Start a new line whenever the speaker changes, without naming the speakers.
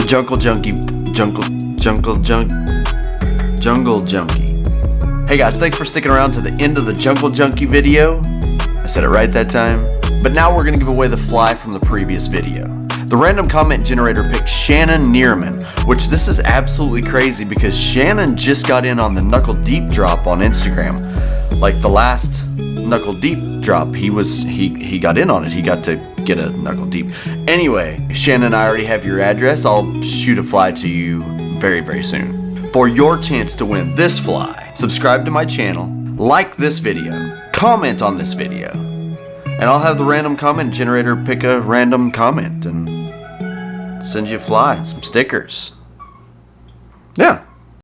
Jungle Junkie. Hey guys, thanks for sticking around to the end of the Jungle Junkie video. I said it right that time. But now we're gonna give away the fly from the previous video. The random comment generator picked Shannon Neerman, which this is absolutely crazy because Shannon just got in on the Knuckle Deep drop on Instagram. Like the last Knuckle Deep drop, he got in on it. He got to get a Knuckle Deep. Anyway, Shannon, I already have your address. I'll shoot a fly to you very, very soon. For your chance to win this fly, subscribe to my channel, like this video, comment on this video, and I'll have the random comment generator pick a random comment and send you a fly and some stickers. Yeah.